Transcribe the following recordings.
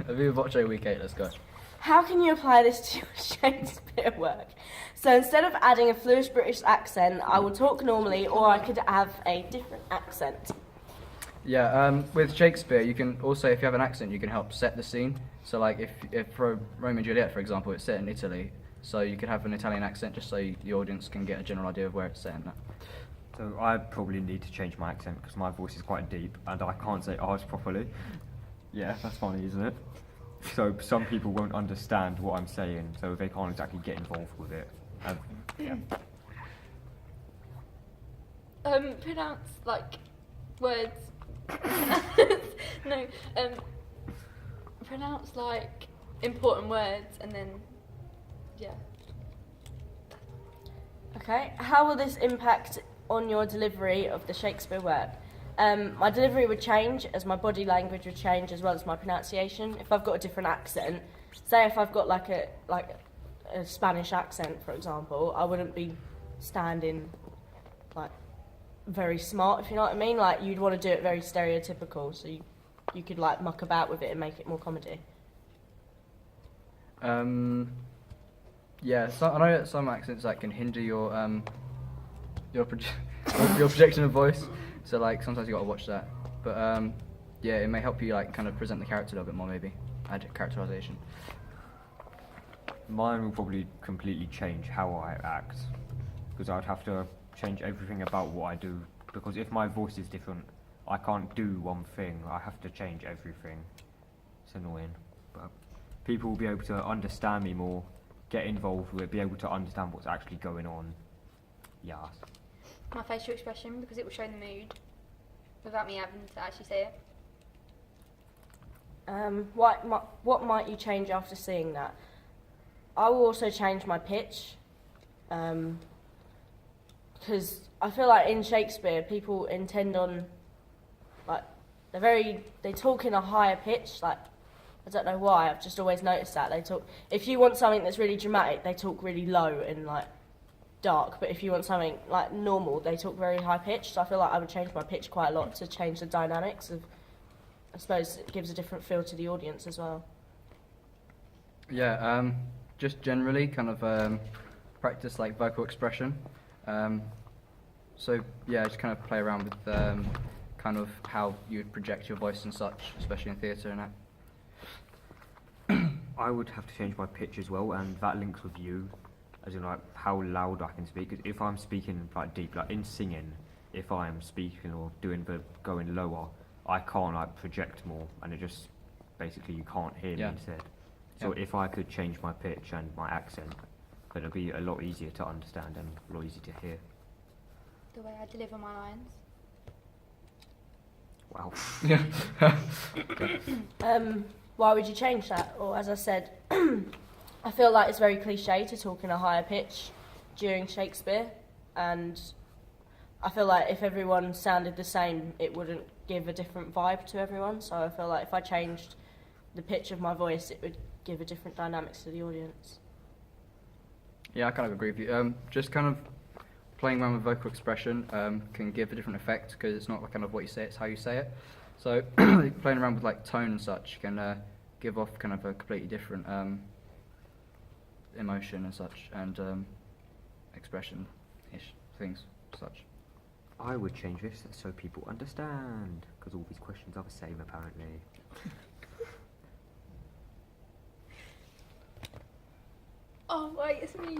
Viva voce week 8, let's go. How can you apply this to your Shakespeare work? So instead of adding a fluent British accent, I will talk normally, or I could have a different accent. Yeah, with Shakespeare, you can also, if you have an accent, you can help set the scene. So like if for Romeo and Juliet, for example, it's set in Italy, so you could have an Italian accent just so the audience can get a general idea of where it's set in that. So I probably need to change my accent because my voice is quite deep and I can't say R's properly. Yeah, that's funny, isn't it? So some people won't understand what I'm saying, so they can't exactly get involved with it. Yeah. Pronounce like words. No. Pronounce like important words and then yeah. Okay, how will this impact on your delivery of the Shakespeare work? My delivery would change as my body language would change as well as my pronunciation. If I've got a different accent, say if I've got like a Spanish accent, for example, I wouldn't be standing like very smart, if you know what I mean. Like you'd want to do it very stereotypical, so you could like muck about with it and make it more comedy. Yeah, so I know that some accents like can hinder your your projection of voice. So like sometimes you got to watch that. But yeah, it may help you like kind of present the character a little bit more, maybe add characterization. Mine will probably completely change how I act because I'd have to change everything about what I do because if my voice is different, I can't do one thing. I have to change everything. It's annoying, but people will be able to understand me more, get involved with it, be able to understand what's actually going on. Yes. My facial expression because it will show the mood without me having to actually say it. What might you change after seeing that? I will also change my pitch, because I feel like in Shakespeare people intend on, like, they talk in a higher pitch. Like, I don't know why. I've just always noticed that they talk. If you want something that's really dramatic, they talk really low and like dark. But if you want something like normal, they talk very high pitched. So I feel like I would change my pitch quite a lot to change the dynamics of. I suppose it gives a different feel to the audience as well. Yeah, just generally kind of practice like vocal expression. So yeah, just kind of play around with kind of how you would project your voice and such, especially in theatre and that. I would have to change my pitch as well, and that links with you, as in like how loud I can speak. 'Cause if I'm speaking like deep, like in singing, if I'm speaking or doing the going lower, I can't like project more, and it just basically you can't hear me instead. So if I could change my pitch and my accent, then it'd be a lot easier to understand and a lot easier to hear. The way I deliver my lines. Wow. Why would you change that? Or as I said, I feel like it's very cliche to talk in a higher pitch during Shakespeare, and I feel like if everyone sounded the same, it wouldn't give a different vibe to everyone. So I feel like if I changed the pitch of my voice, it would give a different dynamics to the audience. Yeah, I kind of agree with you. Just kind of playing around with vocal expression can give a different effect because it's not kind of what you say, it's how you say it. So playing around with like tone and such can give off kind of a completely different emotion and such, and expression-ish things, such. I would change this so people understand, because all these questions are the same apparently. Oh wait, it's me.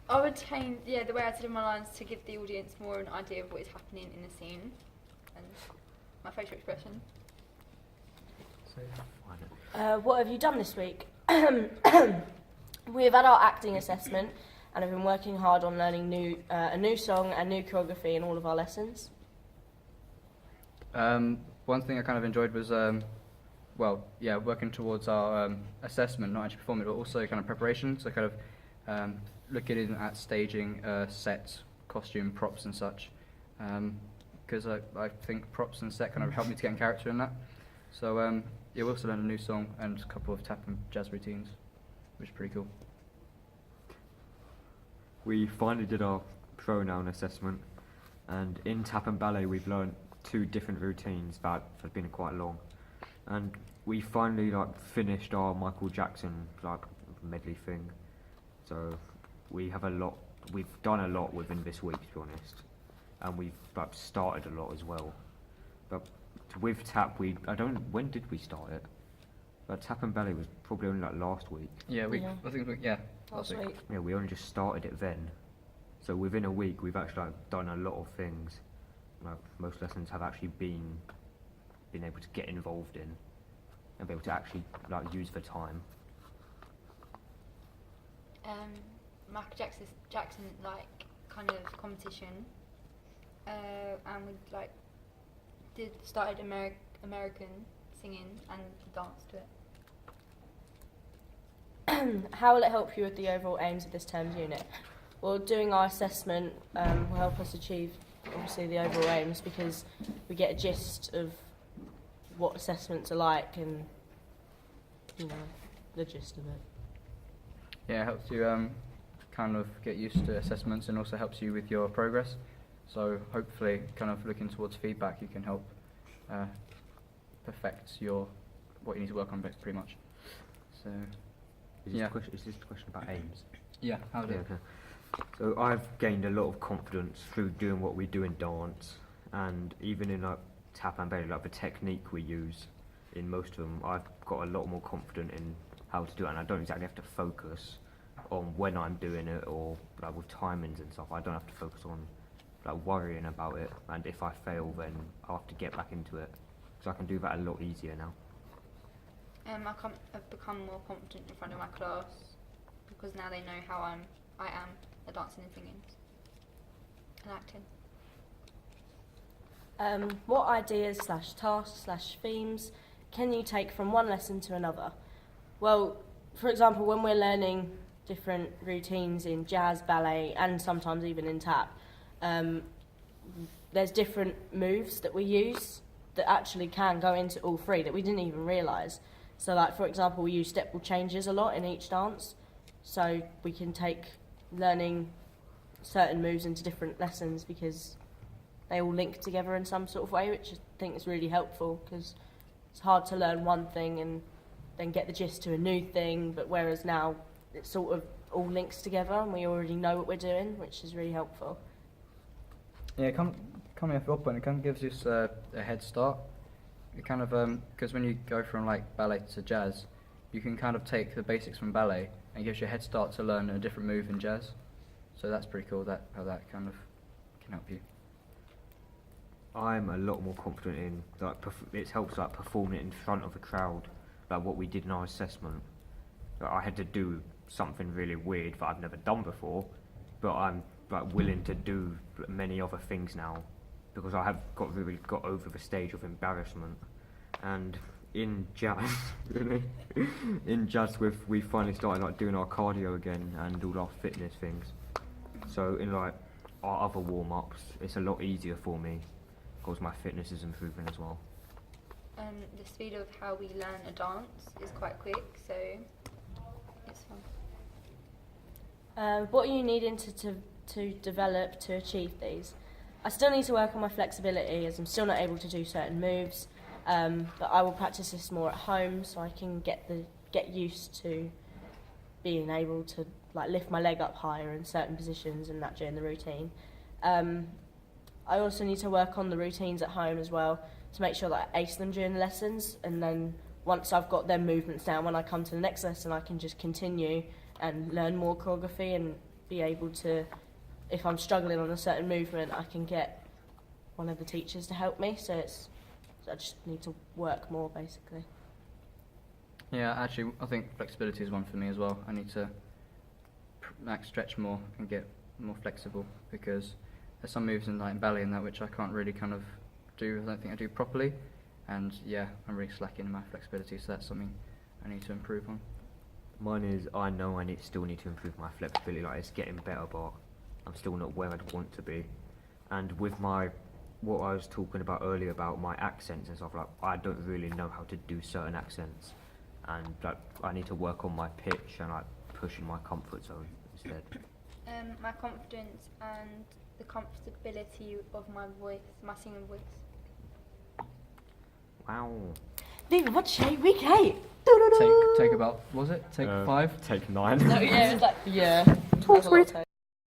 I would change the way I deliver my lines to give the audience more an idea of what is happening in the scene and my facial expression. What have you done this week? We've had our acting assessment and have been working hard on learning a new song and new choreography in all of our lessons. One thing I kind of enjoyed was, working towards our assessment, not actually performing, but also kind of preparation. So kind of looking at staging, sets, costume, props and such. Because I think props and set kind of helped me to get in character in that. So we also learned a new song and a couple of tap and jazz routines, which is pretty cool. We finally did our pronoun assessment, and in tap and ballet we've learned 2 different routines that have been quite long. And we finally like finished our Michael Jackson like medley thing. So we've done a lot within this week, to be honest, and we've like started a lot as well. But with tap, when did we start it? But tap and ballet was probably only like last week. Yeah, Last week. Yeah, we only just started it then. So within a week, we've actually like, done a lot of things. Like, most lessons have actually been able to get involved in and be able to actually like use the time. Michael Jackson like kind of competition, and we like started American singing and danced to it. How will it help you with the overall aims of this term's unit? Well, doing our assessment will help us achieve, obviously, the overall aims, because we get a gist of what assessments are like and, the gist of it. Yeah, it helps you kind of get used to assessments and also helps you with your progress. So hopefully, kind of looking towards feedback, you can help perfect what you need to work on pretty much. So. Is this the question about aims? Yeah, how do Okay. So I've gained a lot of confidence through doing what we do in dance, and even in like tap and ballet, like the technique we use in most of them, I've got a lot more confident in how to do it, and I don't exactly have to focus on when I'm doing it or like with timings and stuff. I don't have to focus on like worrying about it, and if I fail, then I'll have to get back into it, so I can do that a lot easier now. I've become more confident in front of my class because now they know how I am at dancing and singing and acting. What ideas /tasks /themes can you take from one lesson to another? Well, for example, when we're learning different routines in jazz, ballet, and sometimes even in tap, there's different moves that we use that actually can go into all three that we didn't even realise. So, like, for example, we use step ball changes a lot in each dance, so we can take learning certain moves into different lessons because they all link together in some sort of way, which I think is really helpful because it's hard to learn one thing and then get the gist to a new thing, but whereas now it sort of all links together and we already know what we're doing, which is really helpful. Yeah, coming off your point, it kind of gives us a head start. It kind of because when you go from like ballet to jazz, you can kind of take the basics from ballet and it gives you a head start to learn a different move in jazz. So that's pretty cool. How that kind of can help you. I'm a lot more confident in like it helps like performing it in front of a crowd, like what we did in our assessment. Like, I had to do something really weird that I've never done before, but I'm like willing to do many other things now because I have really got over the stage of embarrassment. And in jazz, in jazz we finally started like doing our cardio again and all our fitness things. So in like our other warm-ups, it's a lot easier for me because my fitness is improving as well. The speed of how we learn a dance is quite quick, so it's fun. What are you needing to develop to achieve these? I still need to work on my flexibility as I'm still not able to do certain moves, but I will practice this more at home so I can get used to being able to like lift my leg up higher in certain positions and that during the routine. I also need to work on the routines at home as well to make sure that I ace them during the lessons, and then once I've got them movements down, when I come to the next lesson I can just continue and learn more choreography and be able to, if I'm struggling on a certain movement, I can get one of the teachers to help me, so I just need to work more basically. Yeah, actually, I think flexibility is one for me as well. I need to stretch more and get more flexible because there's some moves in like ballet and that which I can't really kind of do. I don't think I do properly, and yeah, I'm really slacking in my flexibility. So that's something I need to improve on. Mine is I know I still need to improve my flexibility. Like it's getting better, but I'm still not where I'd want to be. And with what I was talking about earlier about my accents and stuff, like I don't really know how to do certain accents, and like I need to work on my pitch and like pushing my comfort zone instead. My confidence and the comfortability of my voice, my singing voice. Wow. Viva, what'd you say? Week 8. Take about, was it? Take 5? Take 9. No, yeah, it was like, yeah. That's a lot of time.